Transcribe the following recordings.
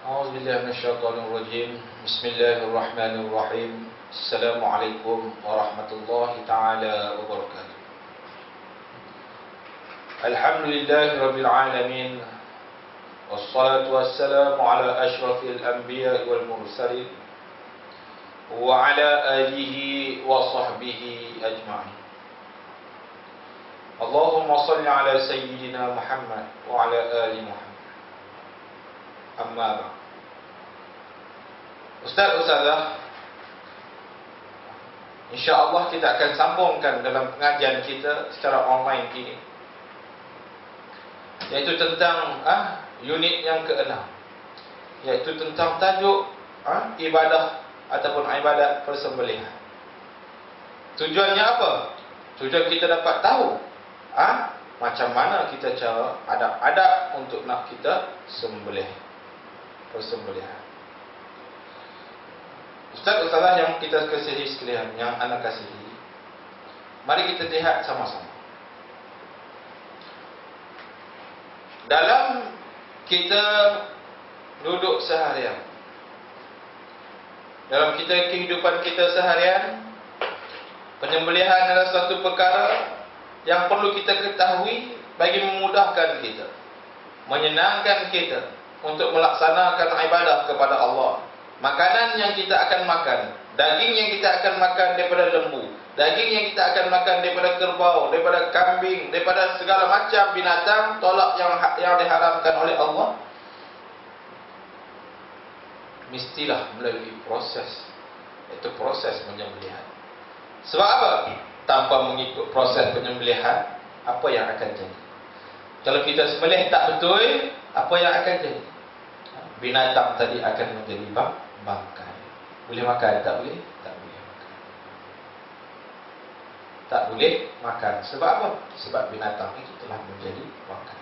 A'udzubillahiminasyaitonirrajim. Bismillahirrahmanirrahim. Assalamualaikum warahmatullahi taala wabarakatuh. Alhamdulillahirabbil alamin. Wassalatu wassalamu ala asyrafil anbiya'i wal mursalin wa ala alihi wa sahbihi ajma'in. Allahumma salli ala sayyidina Muhammad wa ala ali Muhammad. Amma ba'd. Ustaz-ustazah, insya-Allah kita akan sambungkan dalam pengajian kita secara online ini, yaitu tentang unit yang ke-6, yaitu tentang tajuk ibadah ataupun ibadat persembelihan. Tujuannya apa? Tujuan kita dapat tahu macam mana kita cara adab-adab untuk nak kita sembelih, persembelihan. Ustaz-ustazah yang kita kasihi sekalian, yang anak kasihi, mari kita lihat sama-sama. Dalam kita duduk seharian, dalam kehidupan kita seharian, penyembelihan adalah satu perkara yang perlu kita ketahui bagi memudahkan kita, menyenangkan kita untuk melaksanakan ibadah kepada Allah. Makanan yang kita akan makan, daging yang kita akan makan daripada lembu, daging yang kita akan makan daripada kerbau, daripada kambing, daripada segala macam binatang tolak yang diharamkan oleh Allah, mestilah melalui proses, iaitu proses penyembelihan. Sebab apa? Tanpa mengikut proses penyembelihan, apa yang akan jadi? Kalau kita sembelih tak betul, apa yang akan jadi? Binatang tadi akan menjadi bangkai. Boleh makan? Tak boleh? Tak boleh makan. Tak boleh makan. Sebab apa? Sebab binatang itu telah menjadi bangkai.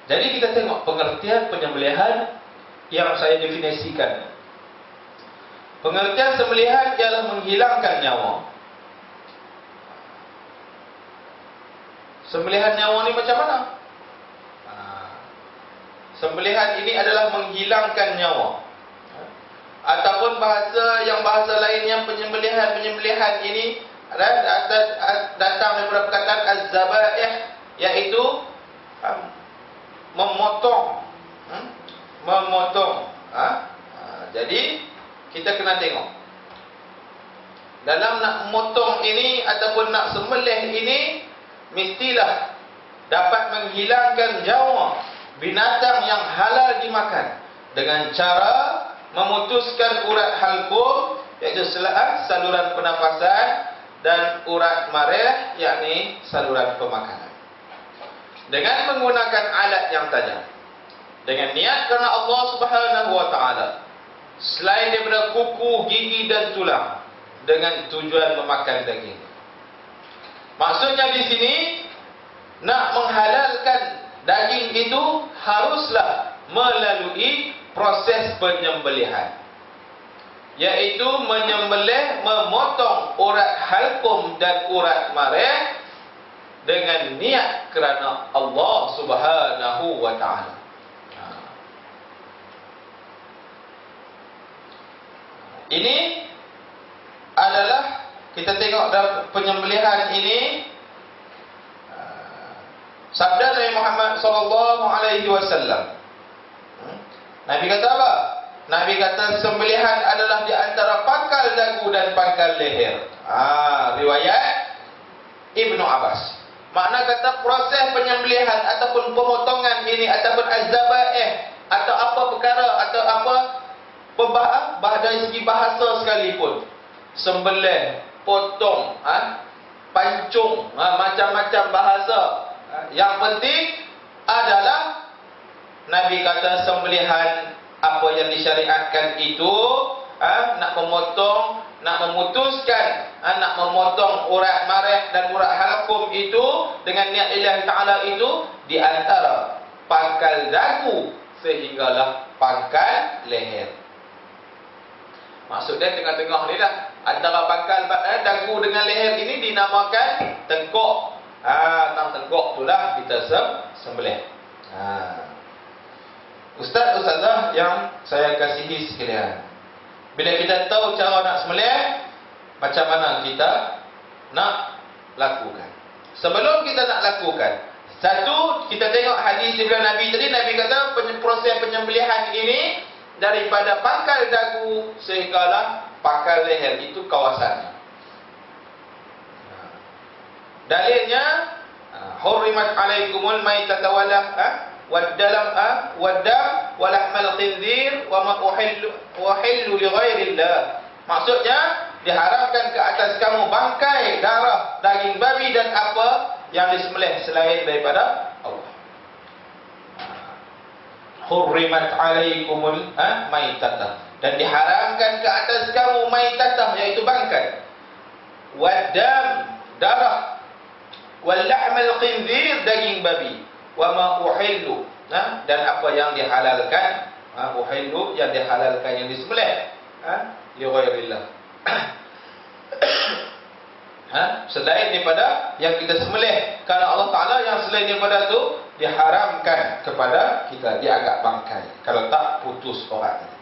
Jadi kita tengok pengertian penyembelihan yang saya definisikan. Pengertian sembelihan ialah menghilangkan nyawa. Sembelihan nyawa ni macam mana? Sembelihan ini adalah menghilangkan nyawa. Ataupun bahasa lainnya, penyembelihan ini datang daripada perkataan az-zabaih, iaitu memotong. Jadi kita kena tengok, dalam nak memotong ini ataupun nak sembelih ini, mestilah dapat menghilangkan nyawa binatang yang halal dimakan dengan cara memutuskan urat halqum, iaitu saluran pernafasan, dan urat marih, yakni saluran pemakanan, dengan menggunakan alat yang tajam, dengan niat kerana Allah Subhanahu wa taala, selain daripada kuku, gigi dan tulang, dengan tujuan memakan daging. Maksudnya di sini nak menghalalkan daging itu haruslah melalui proses penyembelihan, yaitu menyembelih, memotong urat halqum dan urat marih dengan niat kerana Allah Subhanahu wa taala. Ini adalah, kita tengok dalam penyembelihan ini, sabda Nabi Muhammad sallallahu alaihi wasallam. Nabi kata apa? Nabi kata sembelihan adalah di antara pangkal dagu dan pangkal leher. Riwayat Ibnu Abbas. Makna kata proses penyembelihan ataupun pemotongan ini ataupun az-zabaih, atau apa perkara atau apa dari segi bahasa sekalipun, sembelih, potong, pancung, macam-macam bahasa. Yang penting adalah Nabi kata sembelihan apa yang disyariatkan itu, nak memotong, nak memutuskan, nak memotong urat marah dan urat halqum itu dengan niat Allah Ta'ala itu di antara pangkal dagu sehinggalah pangkal leher. Maksudnya tengah-tengah ni lah, antara pangkal dagu dengan leher ini dinamakan tengkok. Tengkok itulah kita sembelih. Ustaz-ustazah yang saya kasihi sekalian, bila kita tahu cara nak sembelih, macam mana kita nak lakukan? Sebelum kita nak lakukan, satu, kita tengok hadis daripada Nabi tadi. Nabi kata proses penyembelihan ini daripada pangkal dagu sehinggalah pangkal leher, itu kawasannya. Dalilnya, hurrimat alaikumul maitata waddam walahmal khinzir wa ma uhillu li ghairillah. Maksudnya diharamkan ke atas kamu bangkai, darah, daging babi dan apa yang disembelih selain daripada Allah. Hurrimat alaikumul maitata, dan diharamkan ke atas kamu maitata, iaitu bangkai, waddam, darah, walahmal khinzir, daging babi, wa ma uhillu, dan apa yang dihalalkan, uhillu yang dihalalkan, yang disembelih li ghairillah, selain daripada yang kita sembelih kerana Allah Ta'ala, yang selain daripada itu diharamkan kepada kita, dianggap bangkai kalau tak putus orang tadi.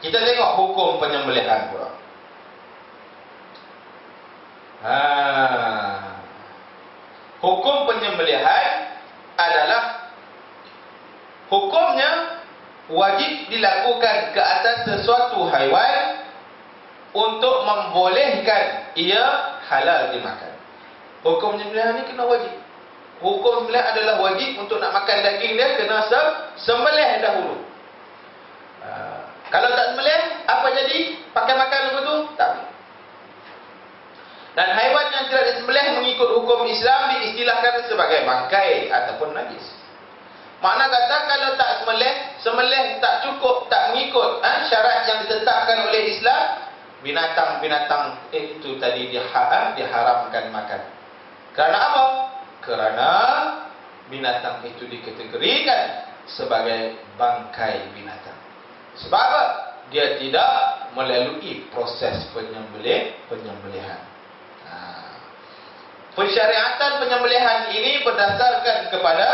Kita tengok hukum penyembelihan pula. Hukum penyembelihan adalah, hukumnya wajib dilakukan ke atas sesuatu haiwan untuk membolehkan ia halal dimakan. Hukum penyembelihan ni kena wajib. Hukum sembelihan adalah wajib. Untuk nak makan daging dia kena sembelih dahulu. Kalau tak sembelih, apa jadi? Pakai makan lepas tu? Tak boleh. Dan haiwan yang tidak disembelih mengikut hukum Islam diistilahkan sebagai bangkai ataupun najis. Makna kata kalau tak sembelih tak cukup, tak mengikut syarat yang ditetapkan oleh Islam, binatang-binatang itu tadi diharamkan makan. Kerana apa? Kerana binatang itu dikategorikan sebagai bangkai binatang. Sebab apa? Dia tidak melalui proses penyembelihan. Pensyariatan penyembelihan ini berdasarkan kepada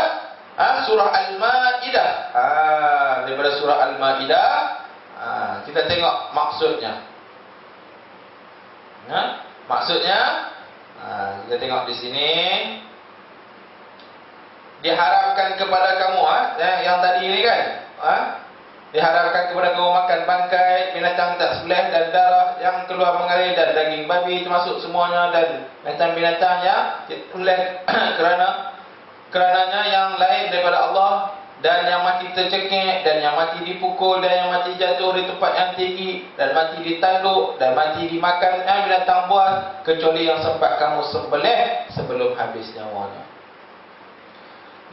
surah Al-Ma'idah. Daripada surah Al-Ma'idah, kita tengok maksudnya. Maksudnya, kita tengok di sini. Diharamkan kepada kamu, yang tadi ini kan, diharamkan kepada kamu makan bangkai binatang tak sembelih dan darah yang keluar mengalir dan daging babi, termasuk semuanya, dan binatang-binatang yang disembelih kerananya yang lain daripada Allah, dan yang mati tercekik, dan yang mati dipukul, dan yang mati jatuh di tempat yang tinggi, dan mati ditanduk, dan mati dimakan binatang buas, kecuali yang sempat kamu sembelih sebelum habis nyawanya.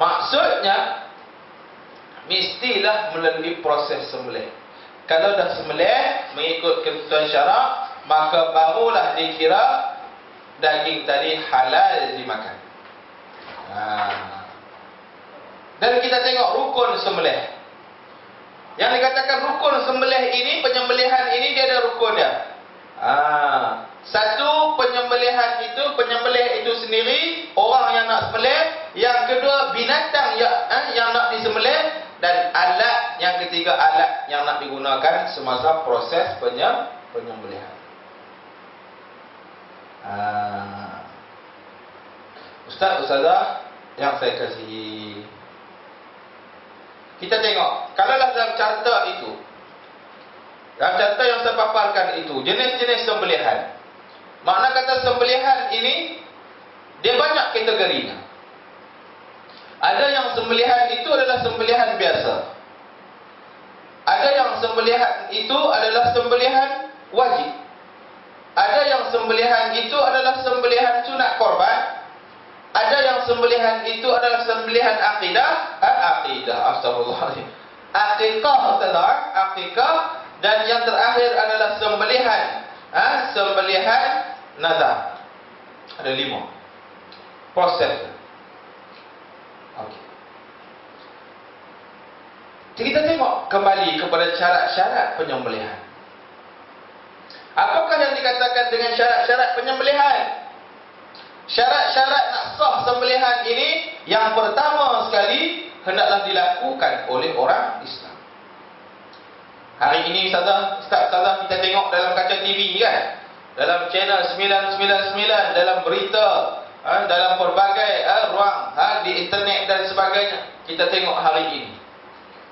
Maksudnya mestilah melalui proses sembelih. Kalau dah sembelih mengikut ketentuan syarak, maka barulah dikira daging tadi halal dimakan. Dan kita tengok rukun sembelih. Yang dikatakan rukun sembelih ini, penyembelihan ini dia ada rukun dia. Satu, penyembelih itu sendiri, orang yang nak sembelih. Yang kedua, binatang yang nak disembelih. Dan alat yang ketiga, alat yang nak digunakan semasa proses penyembelihan. Ustaz-ustazah yang saya kasihi, kita tengok, kalaulah dalam carta itu, dalam carta yang saya paparkan itu, jenis-jenis sembelihan. Makna kata sembelihan ini, dia banyak kategorinya. Ada yang sembelihan itu adalah sembelihan biasa. Ada yang sembelihan itu adalah sembelihan wajib. Ada yang sembelihan itu adalah sembelihan sunat korban. Ada yang sembelihan itu adalah sembelihan astagfirullahaladzim. Akikah, dan yang terakhir adalah sembelihan nazar. Ada 5 proses. Okey. Jadi kita tengok kembali kepada syarat-syarat penyembelihan. Apakah yang dikatakan dengan syarat-syarat penyembelihan? Syarat-syarat nak sah sembelihan ini, yang pertama sekali hendaklah dilakukan oleh orang Islam. Hari ini Ustazah kita tengok dalam kaca TV kan, dalam channel 999, dalam berita, dalam pelbagai ruang di internet dan sebagainya, kita tengok hari ini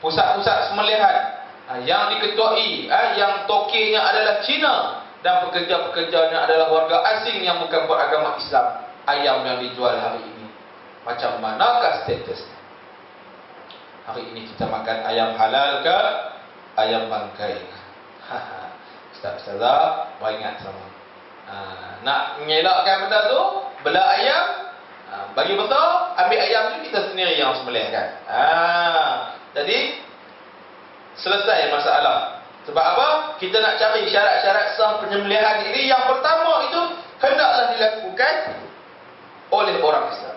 pusat-pusat sembelihan yang diketuai, yang tokenya adalah Cina dan pekerja-pekerjanya adalah warga asing yang bukan beragama Islam. Ayam yang dijual hari ini, macam manakah statusnya? Hari ini kita makan ayam halal ke ayam bangkai? Ustaz-ustazah beringat sama. Nak mengelakkan benda tu, belah ayam, bagi besar, ambil ayam tu kita sendiri yang sembelihkan. Jadi selesai masalah. Sebab apa? Kita nak cari syarat-syarat sah penyembelihan ini. Yang pertama itu hendaklah dilakukan oleh orang Islam.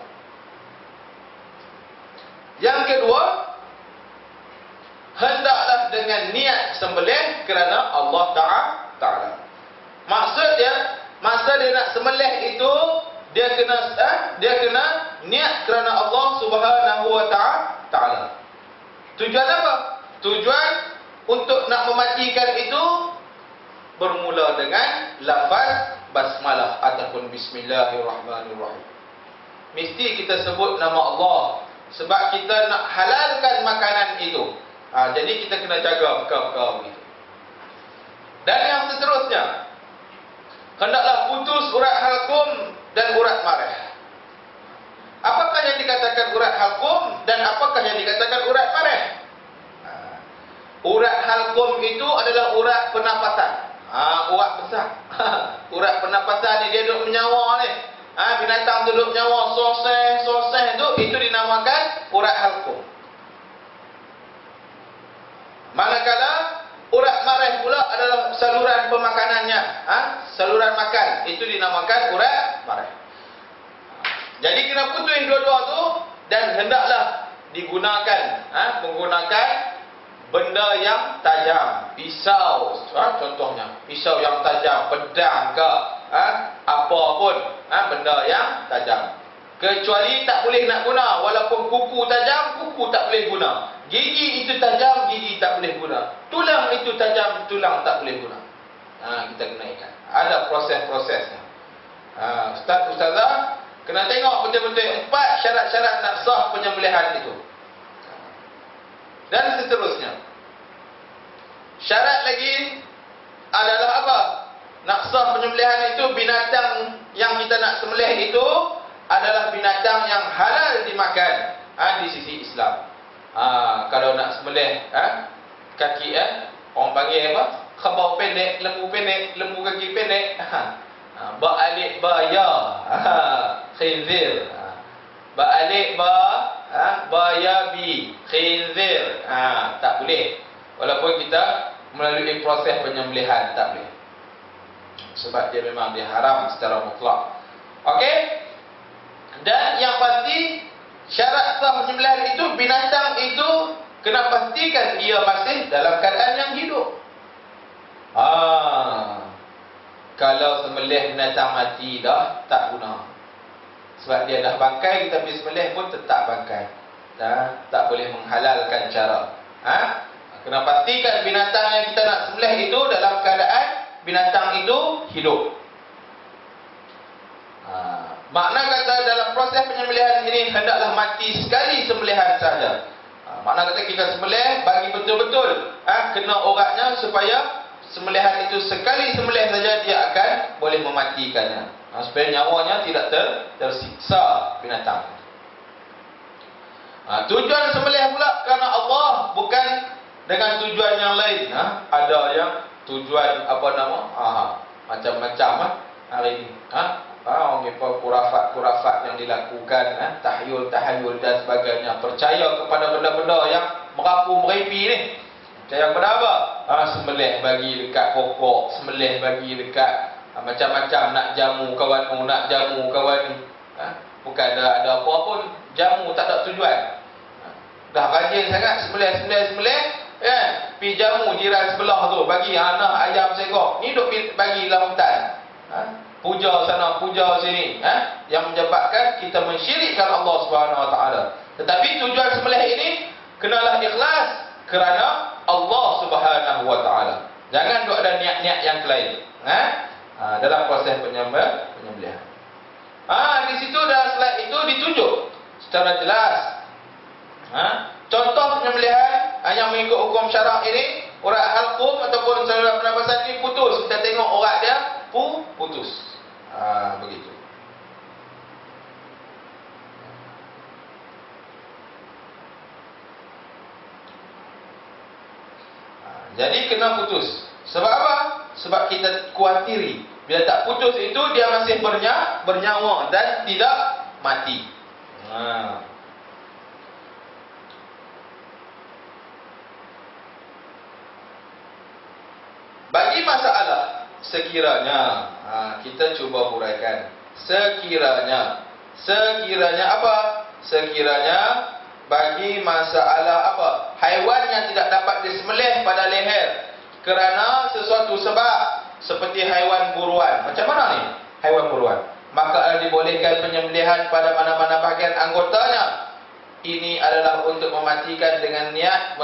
Yang kedua, hendaklah dengan niat sembelih kerana Allah Ta'ala. Maksudnya, masa dia nak sembelih itu, dia kena niat kerana Allah Subhanahu Wa Ta'ala. Tujuan apa? Tujuan untuk nak mematikan itu bermula dengan lafaz basmalah ataupun bismillahirrahmanirrahim. Mesti kita sebut nama Allah sebab kita nak halalkan makanan itu. Jadi kita kena jaga perkara-perkara itu. Dan yang seterusnya, hendaklah putus urat halqum dan urat marah. Apakah yang dikatakan urat halqum dan apakah yang dikatakan urat marah? Urat halqum itu adalah urat pernafasan. Urat besar. Urat pernafasan ni dia duduk menyawa ni. Binatang duduk menyawa, soseh itu dinamakan urat halqum. Manakala urat marah pula adalah saluran pemakanannya, saluran makan, itu dinamakan urat marah. Jadi kena putus dua-dua tu dan hendaklah digunakan menggunakan benda yang tajam, pisau, contohnya pisau yang tajam, pedang ke apa pun, benda yang tajam. Kecuali tak boleh nak guna, walaupun kuku tajam, kuku tak boleh guna. Gigi itu tajam, gigi tak boleh guna. Tulang itu tajam, tulang tak boleh guna. Kita kena ingat, ada proses-prosesnya. Ustazah kena tengok betul-betul 4 syarat-syarat nak sah penyembelihan itu. Dan seterusnya. Syarat lagi adalah apa? Nak sah penyembelihan itu, binatang yang kita nak sembelih itu adalah binatang yang halal dimakan di sisi Islam. Kalau nak sembelih kaki, orang panggil apa? Khabau pendek, lembu kaki pendek. Ba'alik baya, khinzir. Ba'alik bayabi, khinzir. Tak boleh. Walaupun kita melalui proses penyembelihan, tak boleh. Sebab dia memang diharam secara mutlak. Okey? Dan yang pasti, syarat sah penyembelihan itu, binatang itu kena pastikan ia masih dalam keadaan yang hidup. Kalau sembelih binatang mati dah, tak guna. Sebab dia dah bangkai, kita pergi sembelih pun tetap bangkai. Tak boleh menghalalkan cara. Kena pastikan binatang yang kita nak sembelih itu dalam keadaan binatang itu hidup. Makna kata dalam proses penyembelihan ini hendaklah mati sekali sembelihan saja. Makna kata kita sembelih bagi betul-betul kena oratnya supaya sembelihan itu sekali sembelih saja dia akan boleh mematikannya. Supaya nyawanya tidak tersiksa binatang. Tujuan sembelih pula kerana Allah, bukan dengan tujuan yang lain. Ada yang tujuan macam-macam hari ini. Orang kurafat yang dilakukan, tahayul dan sebagainya, percaya kepada benda-benda yang merapu-meripi ni. Percaya kepada apa? Sembelih bagi dekat pokok, sembelih bagi dekat macam-macam, nak jamu kawan ni. Bukan ada apa pun, jamu tak ada tujuan. Dah rajin sangat sembelih kan, pi jamu jiran sebelah tu, bagi anak ayam seekor, ni duk bagi dalam hutan. Puja sana, puja sini, yang menyebabkan kita mensyirikkan Allah Subhanahu Wa Taala. Tetapi tujuan sembelih ini kenalah ikhlas kerana Allah Subhanahu Wa Taala. Jangan duk ada niat-niat yang lain. Dalam proses penyembelihan. Di situ dalam slide itu ditunjuk secara jelas. Contoh penyembelihan yang mengikut hukum syarak ini, urat halqum ataupun saluran pernafasan ini putus. Kita tengok urat dia putus. Begitu. Jadi kena putus. Sebab apa? Sebab kita kuatiri bila tak putus itu dia masih bernyawa dan tidak mati. Bagi masalah sekiranya, kita cuba huraikan. Sekiranya apa? Sekiranya bagi masalah apa? Haiwan yang tidak dapat disembelih pada leher kerana sesuatu sebab, seperti haiwan buruan. Macam mana ni haiwan buruan? Maka dibolehkan penyembelihan pada mana-mana bahagian anggotanya. Ini adalah untuk mematikan dengan niat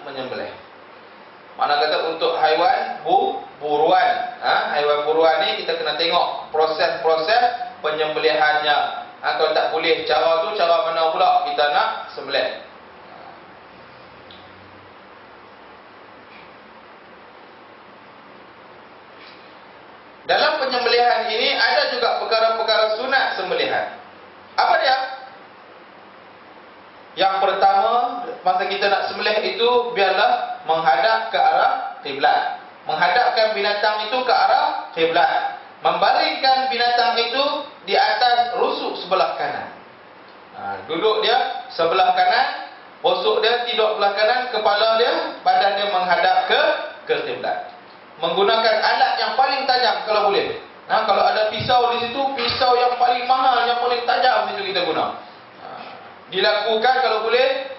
menyembelih. Mana kata untuk haiwan buruan. Haiwan buruan ni kita kena tengok proses-proses penyembelihannya. Kalau tak boleh cara tu, cara mana pula kita nak sembelih. Dalam penyembelihan ini ada juga perkara-perkara sunat sembelihan. Apa dia? Yang pertama, masa kita nak sembelih itu, biarlah menghadap ke arah kiblat. Menghadapkan binatang itu ke arah kiblat. Membaringkan binatang itu di atas rusuk sebelah kanan. Duduk dia sebelah kanan, rusuk dia tidur sebelah kanan, kepala dia, badan dia menghadap ke kiblat. Menggunakan alat yang paling tajam kalau boleh. Kalau ada pisau di situ, pisau yang paling mahal, yang paling tajam itu kita guna. Dilakukan kalau boleh,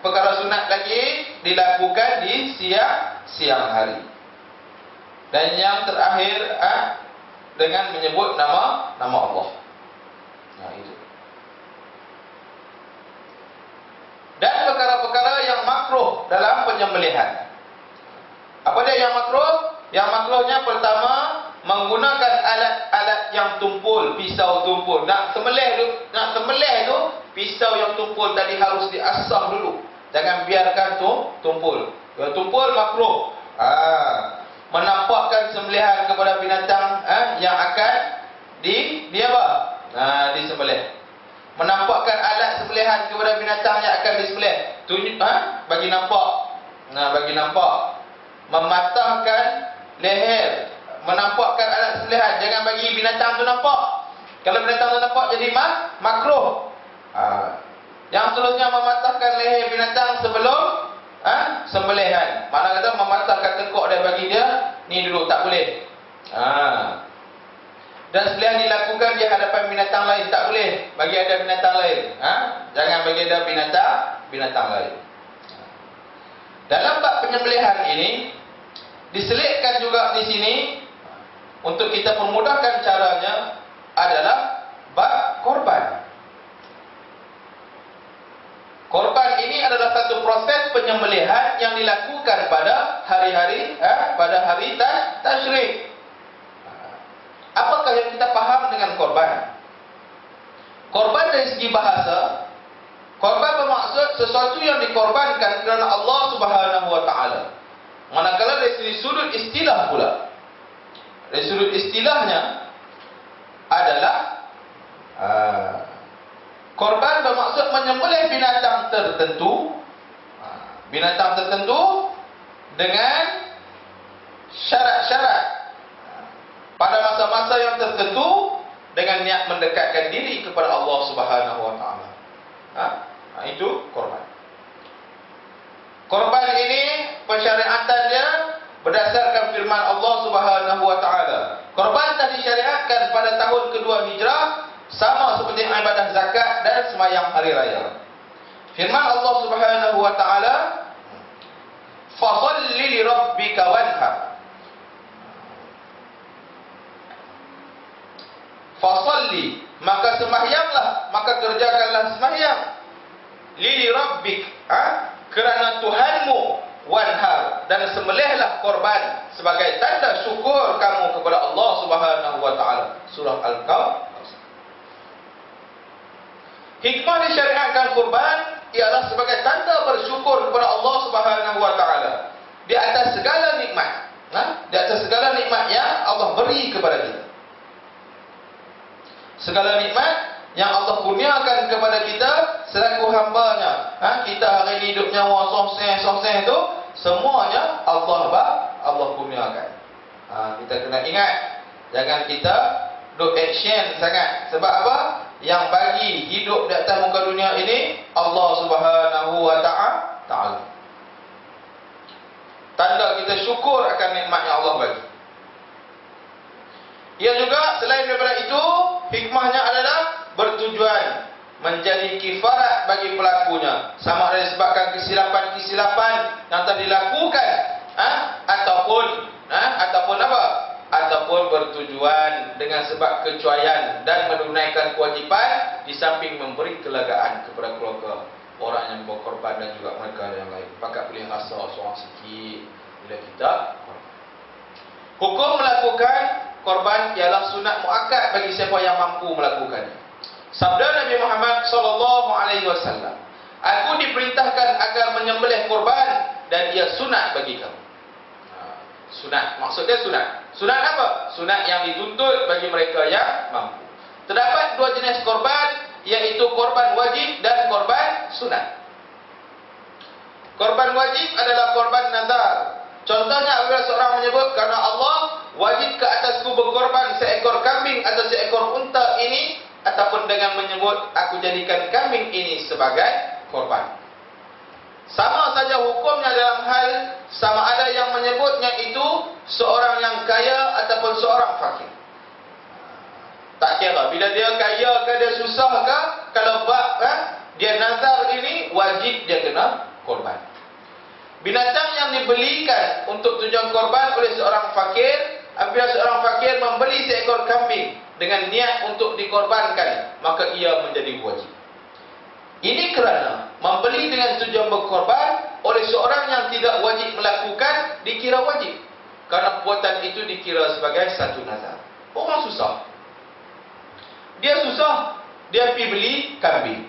perkara sunat lagi dilakukan di siang hari. Dan yang terakhir, dengan menyebut nama Allah. Itu. Dan perkara-perkara yang makruh dalam penyembelihan. Apa dia yang makruh? Yang makruhnya pertama, menggunakan alat-alat yang tumpul, pisau tumpul. Nak sembelih tu, pisau yang tumpul tadi harus diasah dulu. Jangan biarkan tumpul. Kalau tumpul makruh. Menampakkan sembelihan kepada binatang yang akan disembelih. Menampakkan alat sembelihan kepada binatang yang akan disembelih. Bagi nampak. Bagi nampak. Mematahkan leher, menampakkan alat sembelihan. Jangan bagi binatang tu nampak. Kalau binatang tu nampak jadi makruh. Yang seterusnya, mematahkan leher binatang sebelum sembelihan. Mana kata mematahkan tekuk dia, bagi dia ni dulu, tak boleh. Dan sembelihan dilakukan di hadapan binatang lain, tak boleh bagi ada binatang lain. Jangan bagi ada binatang lain. Dalam bab penyembelihan ini diselitkan juga di sini, untuk kita memudahkan caranya, adalah bab korban. Korban ini adalah satu proses penyembelihan yang dilakukan pada hari-hari, pada hari tasyrik. Apakah yang kita faham dengan korban? Korban dari segi bahasa, korban bermaksud sesuatu yang dikorbankan kerana Allah Subhanahu Wa Taala. Manakala dari segi sudut istilah pula, dari sudut istilahnya adalah Korban bermaksud menyembelih binatang tertentu, binatang tertentu dengan syarat-syarat pada masa-masa yang tertentu dengan niat mendekatkan diri kepada Allah Subhanahu wa taala. Itu korban. Korban ini pensyariatan dia berdasarkan firman Allah Subhanahu wa taala. Korban telah disyariatkan pada tahun kedua Hijrah, sama seperti ibadah zakat dan sembahyang hari raya. Firman Allah Subhanahu wa taala, "Fasholli li rabbika wanhar." Fasholli, maka sembahyanglah, maka kerjakanlah sembahyang. Li rabbik, kerana Tuhanmu, wanhar, dan sembelihlah korban sebagai tanda syukur kamu kepada Allah Subhanahu wa taala. Surah Al-Kahf. Hikmah disyariatkan kurban ialah sebagai tanda bersyukur kepada Allah Subhanahu wa taala di atas segala nikmat, di atas segala nikmat yang Allah beri kepada kita. Segala nikmat yang Allah kurniakan kepada kita selaku hamba-Nya. Kita hari ini hidup nyawa soseh itu semuanya Allah kurniakan. Kita kena ingat, jangan kita duk action sangat. Sebab apa? Yang bagi hidup di atas muka dunia ini Allah Subhanahu wa taala. Tanda kita syukur akan nikmat yang Allah bagi. Ia juga selain daripada itu, hikmahnya adalah bertujuan menjadi kifarat bagi pelakunya, sama ada disebabkan kesilapan-kesilapan yang telah dilakukan, ataupun apa? Ataupun bertujuan dengan sebab kecuaian dan menunaikan kewajipan di samping memberi kelegaan kepada keluarga orang yang berkorban dan juga mereka yang lain. Pakat boleh rasa seorang sikit bila kita korban. Hukum melakukan korban ialah sunat muakkad bagi siapa yang mampu melakukannya. Sabda Nabi Muhammad SAW, "Aku diperintahkan agar menyembelih korban dan ia sunat bagi kamu." Sunat, maksudnya sunat. Sunat apa? Sunat yang dituntut bagi mereka yang mampu. Terdapat dua jenis korban, iaitu korban wajib dan korban sunat. Korban wajib adalah korban nazar. Contohnya apabila seorang menyebut, "Karena Allah wajib ke atasku berkorban seekor kambing atau seekor unta ini," ataupun dengan menyebut, "Aku jadikan kambing ini sebagai korban." Sama saja hukumnya dalam hal sama ada yang menyebutnya itu seorang yang kaya ataupun seorang fakir. Tak kira bila dia kaya ke dia susah ke, kalau dia nazar ini wajib dia kena korban. Binatang yang dibelikan untuk tujuan korban oleh seorang fakir, apabila seorang fakir membeli seekor kambing dengan niat untuk dikorbankan, maka ia menjadi wajib. Ini kerana membeli dengan tujuan berkorban oleh seorang yang tidak wajib melakukan dikira wajib, kerana perbuatan itu dikira sebagai satu nazar. Orang susah, dia pergi beli kambing,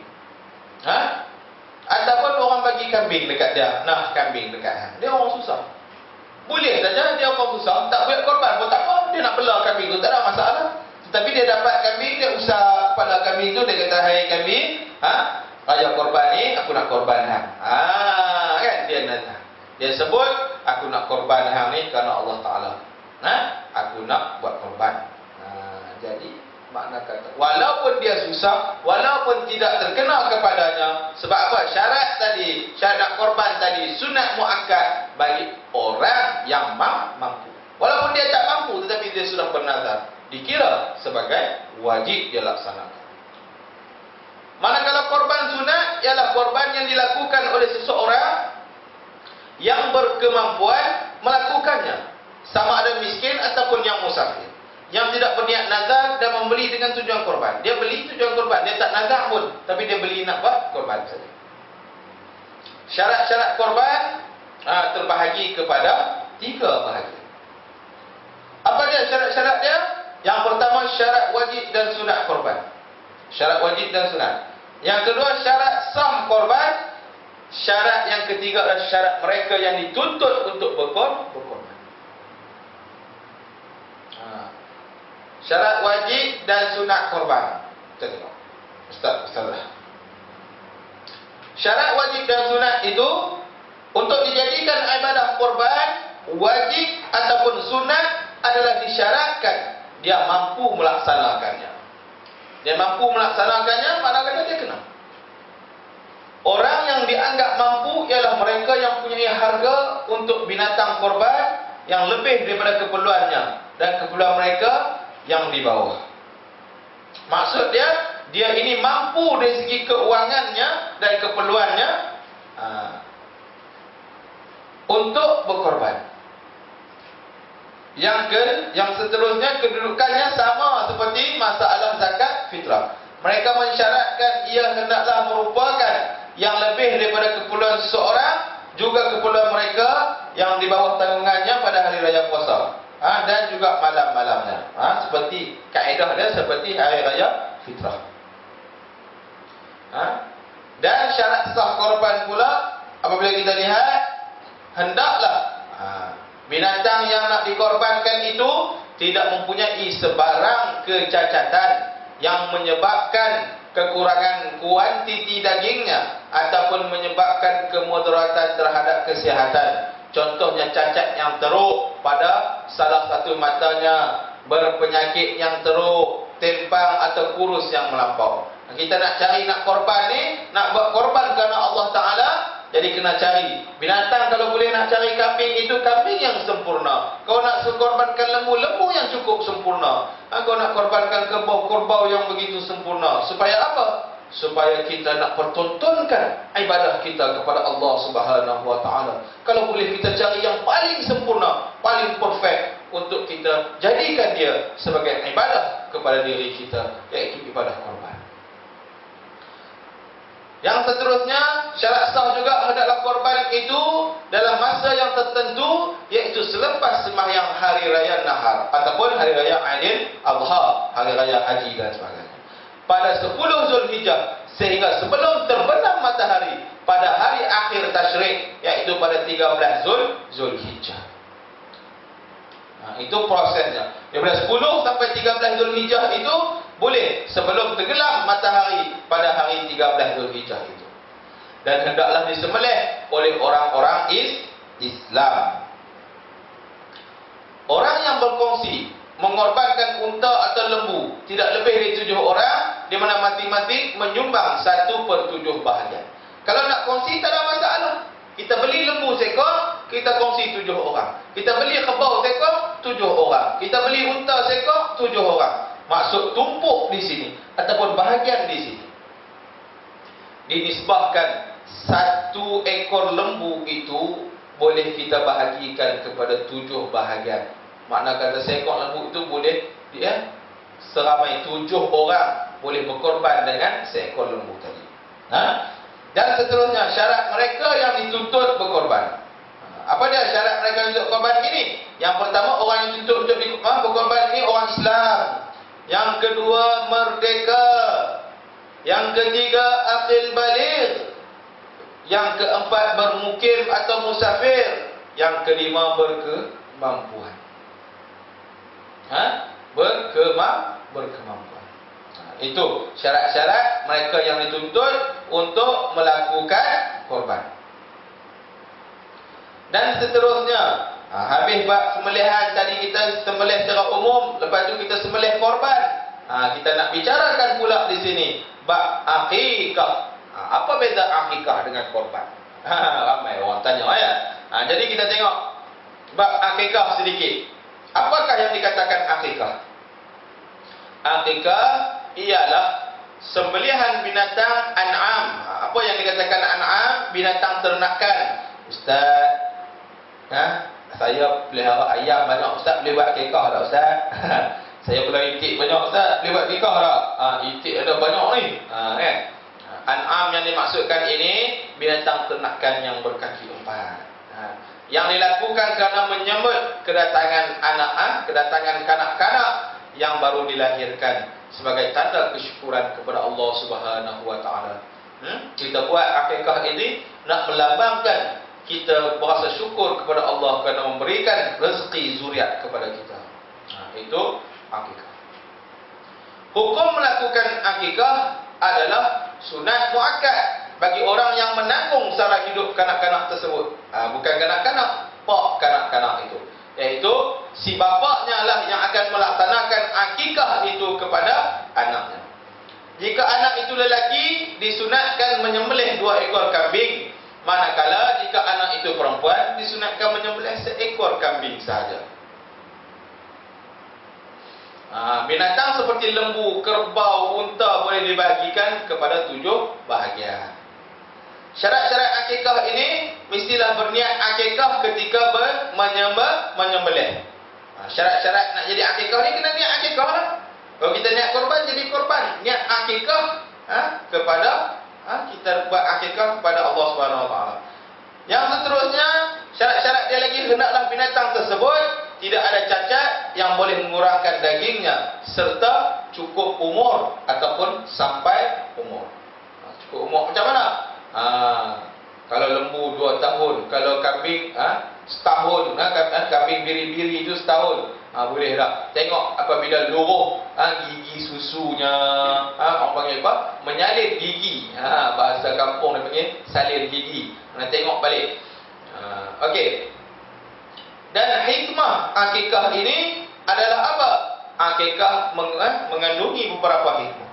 ataupun orang bagi kambing dekat dia, kambing dekat dia, orang susah. Boleh saja dia orang susah, tak boleh korban pun tak apa, dia nak bela kambing tu tak ada masalah. Tetapi dia dapat kambing, dia usah kepala kambing tu, dia kata, "Hai kambing, raya korban ni aku nak korban hang." Kan dia nazar. Dia sebut, "Aku nak korban hang ni kerana Allah Taala. Aku nak buat korban." Jadi makna kata, walaupun dia susah, walaupun tidak terkena kepadanya, sebab apa? Syarat nak korban tadi sunat muakkad bagi orang yang mampu. Walaupun dia tak mampu, tetapi dia sudah bernazar, dikira sebagai wajib dia laksanakan. Manakala korban sunat ialah korban yang dilakukan oleh seseorang yang berkemampuan melakukannya, sama ada miskin ataupun yang musafir, yang tidak berniat nazar dan membeli dengan tujuan korban. Dia beli tujuan korban, dia tak nazar pun, tapi dia beli nak buat korban saja. Syarat-syarat korban terbahagi kepada 3 bahagian. Apa dia syarat-syarat dia? Yang pertama, syarat wajib dan sunat korban. Syarat wajib dan sunat. Yang kedua, syarat sah korban. Syarat yang ketiga adalah syarat mereka yang dituntut untuk berkorban. Syarat wajib dan sunat korban. Kita tengok. Ustaz. Syarat wajib dan sunat itu untuk dijadikan ibadah korban, wajib ataupun sunat adalah disyaratkan dia mampu melaksanakannya. Dia mampu melaksanakannya, maka kata dia kena. Orang yang dianggap mampu ialah mereka yang punya harga untuk binatang korban yang lebih daripada keperluannya, dan keperluan mereka yang di bawah. Maksud dia ini mampu dari segi keuangannya dan keperluannya untuk berkorban. Yang seterusnya kedudukannya sama seperti masalah zakat fitrah. Mereka mensyaratkan ia hendaklah merupakan yang lebih daripada keperluan seseorang, juga keperluan mereka yang di bawah tanggungannya pada hari raya puasa, dan juga malam-malamnya. Seperti kaedah dia seperti hari raya fitrah. Dan syarat sah korban pula, apabila kita lihat, hendaklah binatang yang nak dikorbankan itu tidak mempunyai sebarang kecacatan yang menyebabkan kekurangan kuantiti dagingnya ataupun menyebabkan kemudaratan terhadap kesihatan. Contohnya cacat yang teruk pada salah satu matanya, berpenyakit yang teruk, tempang atau kurus yang melampau. Kita nak cari, nak korban ni, nak buat korban kerana Allah Ta'ala, jadi kena cari binatang. Kalau boleh nak cari kambing, itu kambing yang sempurna. Kau nak korbankan lembu, lembu yang cukup sempurna. Kau nak korbankan kerbau, kerbau yang begitu sempurna. Supaya apa? Supaya kita nak pertontonkan ibadah kita kepada Allah Subhanahu Wa Ta'ala. Kalau boleh kita cari yang paling sempurna, paling perfect, untuk kita jadikan dia sebagai ibadah kepada diri kita, iaitu ibadah korban. Yang seterusnya, syarat sah juga hendaklah korban itu dalam masa yang tertentu, iaitu selepas sembahyang hari raya Nahar ataupun hari raya Aidil Adha, hari raya haji dan sebagainya, pada 10 Zulhijjah, sehingga sebelum terbenam matahari pada hari akhir tasyrik, iaitu pada 13 Zulhijjah. Itu prosesnya. Daripada 10 sampai 13 Zulhijjah itu boleh sebelum tenggelam matahari pada hari 13 Zulhijjah itu. Dan hendaklah disembelih oleh orang-orang Islam. Orang yang berkongsi mengorbankan unta atau lembu tidak lebih dari 7 orang, di mana masing-masing menyumbang 1/7 bahagian. Kalau nak kongsi tak ada masalah. Kita beli lembu seekor, kita kongsi 7 orang. Kita beli kerbau seekor, 7 orang. Kita beli unta seekor, 7 orang. Maksud tumpuk di sini ataupun bahagian di sini. Dinisbahkan 1 ekor lembu itu boleh kita bahagikan kepada 7 bahagian. Makna kata seekor lembu itu boleh seramai 7 orang boleh berkorban dengan seekor lembu tadi. Dan seterusnya, syarat mereka yang dituntut berkorban. Apa dia syarat mereka untuk berkorban ini? Yang pertama, orang yang dituntut untuk berkorban ini orang Islam. Yang kedua, merdeka. Yang ketiga, aqil baligh. Yang keempat, bermukim atau musafir. Yang kelima, berkemampuan. Berkemampuan. Itu syarat-syarat mereka yang dituntut untuk melakukan korban. Dan seterusnya, habis bab sembelihan tadi, kita sembelih secara umum, lepas tu kita sembelih korban. Kita nak bicarakan pula di sini bab akikah. Apa beza akikah dengan korban? Ramai orang tanya ya. Jadi kita tengok bab akikah sedikit. Apakah yang dikatakan akikah? Akikah ialah sembelihan binatang an'am. Apa yang dikatakan an'am? Binatang ternakan. Ustaz, saya pelihara ayam banyak, Ustaz boleh buat akikah tak Ustaz? Saya pelihara itik banyak, Ustaz boleh buat akikah tak? Itik ada banyak ni. Kan? An'am yang dimaksudkan ini binatang ternakan yang berkaki 4. Yang dilakukan kerana menyambut kedatangan kedatangan kanak-kanak yang baru dilahirkan sebagai tanda kesyukuran kepada Allah Subhanahu Wa Ta'ala. Kita buat akikah ini nak melambangkan kita berasa syukur kepada Allah kerana memberikan rezeki zuriat kepada kita. Itu akikah. Hukum melakukan akikah adalah sunat muakkad. bagi orang yang menanggung sara hidup kanak-kanak tersebut. Bukan kanak-kanak, pak kanak-kanak itu. Iaitu si bapaknya lah yang akan melaksanakan akikah itu kepada anaknya. Jika anak itu lelaki, disunatkan menyembelih 2 ekor kambing. Manakala jika anak itu perempuan, disunatkan menyembelih 1 ekor kambing sahaja. Binatang seperti lembu, kerbau, unta boleh dibahagikan kepada 7 bahagian. Syarat-syarat akikah ini mestilah berniat akikah ketika menyembelih. Syarat-syarat nak jadi akikah ni kena niat akikah lah. Kalau kita niat korban, jadi korban. Niat akikah kepada kita buat akikah kepada Allah Subhanahu Wa Taala. Yang seterusnya, syarat-syarat dia lagi, hendaklah binatang tersebut tidak ada cacat yang boleh mengurangkan dagingnya, serta cukup umur ataupun sampai umur. Cukup umur macam mana? Kalau lembu 2 tahun, kalau kambing setahun, kambing biri-biri itu setahun. Boleh tak? Tengok apabila luruh gigi susunya, orang panggil apa? Menyalin gigi. Bahasa kampung dia panggil salin gigi. Tengok balik. Okey. Dan hikmah akikah ini adalah apa? Akikah mengandungi beberapa hikmah.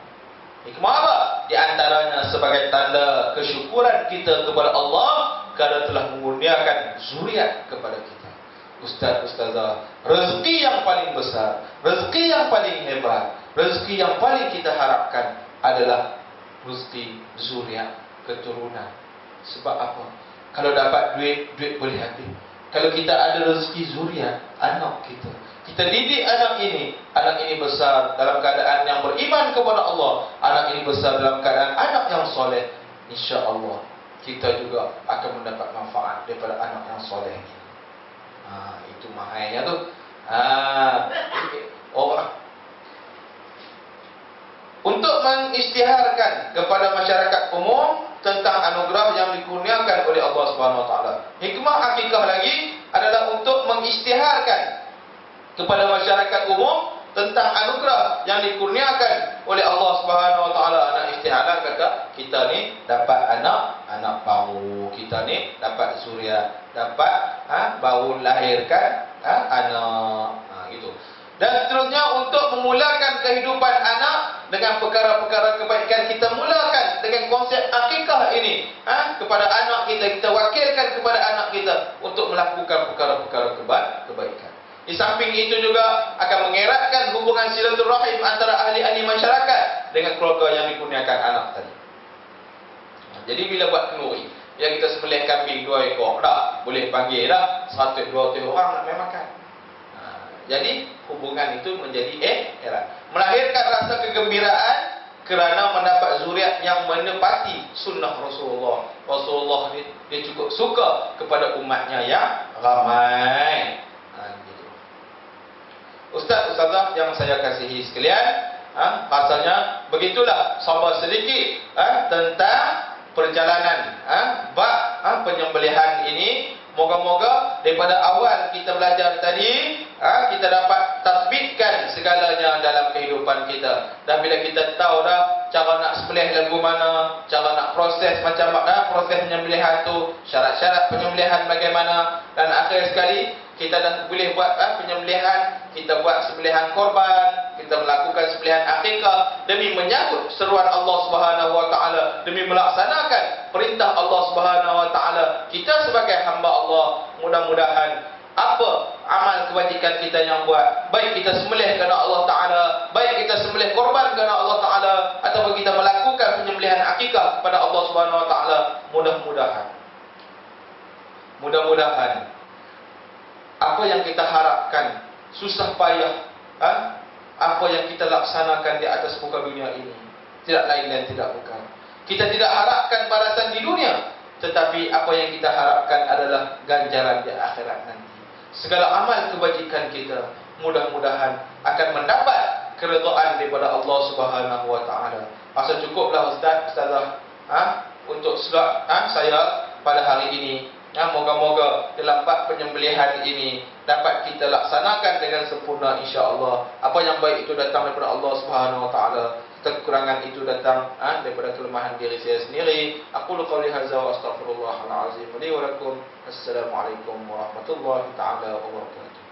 Hikmah apa? Di antaranya sebagai tanda kesyukuran kita kepada Allah kerana telah mengurniakan zuriat kepada kita. Ustaz, ustazah, rezeki yang paling besar, rezeki yang paling hebat, rezeki yang paling kita harapkan adalah rezeki zuriat, keturunan. Sebab apa? Kalau dapat duit, duit boleh habis. Kalau kita ada rezeki zuriat, anak kita, kita didik anak ini besar dalam keadaan yang beriman kepada Allah, anak ini besar dalam keadaan anak yang soleh, insya-Allah kita juga akan mendapat manfaat daripada anak yang soleh ini. Itu mahainya tu. Untuk mengisytiharkan kepada masyarakat umum tentang anugerah yang dikurniakan oleh Allah Subhanahu Wa Taala. Hikmah akikah lagi adalah untuk mengisytiharkan kepada masyarakat umum tentang anugerah yang dikurniakan oleh Allah Subhanahu Wa Taala. Anak istiharah kata kita ni dapat anak baru, kita ni dapat suria, dapat baru lahirkan anak, gitu. Dan seterusnya untuk memulakan kehidupan anak dengan perkara-perkara kebaikan, kita mulakan dengan konsep akikah ini kepada anak kita, kita wakilkan kepada anak kita untuk melakukan perkara-perkara kebaikan. Di samping itu juga akan mengeratkan hubungan silaturahim antara ahli-ahli masyarakat dengan keluarga yang dikurniakan anak tadi. Jadi bila buat kenduri, yang kita sembelih kambing 2 ekor, dah boleh panggil dah 100-200 orang nak main makan. Jadi hubungan itu menjadi erat, melahirkan rasa kegembiraan kerana mendapat zuriat yang menepati sunnah Rasulullah. Rasulullah dia cukup suka kepada umatnya yang ramai. Ustaz, ustazah yang saya kasihi sekalian, rasanya begitulah sabar sedikit tentang perjalanan bab penyembelihan ini. Moga-moga daripada awal kita belajar tadi, kita dapat tasbitkan segalanya dalam kehidupan kita. Dan bila kita tahu dah cara nak sembelih lagu mana, cara nak proses macam mana proses penyembelihan tu, syarat-syarat penyembelihan bagaimana, dan akhir sekali kita dah boleh buat penyembelihan, kita buat sembelihan korban, kita melakukan sembelihan akikah demi menyambut seruan Allah Subhanahu Wa Taala, demi melaksanakan perintah Allah Subhanahu Wa Taala. Kita sebagai hamba Allah, mudah-mudahan apa amal kebajikan kita yang buat, baik kita sembelih kerana Allah Taala, baik kita sembelih korban kerana Allah Taala, ataupun kita melakukan penyembelihan akikah kepada Allah Subhanahu Wa Taala, mudah-mudahan apa yang kita harapkan, susah payah, apa yang kita laksanakan di atas muka dunia ini, tidak lain dan tidak bukan, kita tidak harapkan balasan di dunia, tetapi apa yang kita harapkan adalah ganjaran di akhirat nanti. Segala amal kebajikan kita mudah-mudahan akan mendapat keredaan daripada Allah Subhanahu Wa Taala. Masa cukuplah Ustaz, Ustazah untuk saya pada hari ini. Moga-moga dalam bab penyembelihan ini dapat kita laksanakan dengan sempurna, insya-Allah. Apa yang baik itu datang daripada Allah Subhanahu Wa Taala. kekurangan itu datang daripada kelemahan diri saya sendiri. Aku qouli hadza wa astaghfirullahal azim li wa lakum. Assalamualaikum warahmatullahi taala wabarakatuh.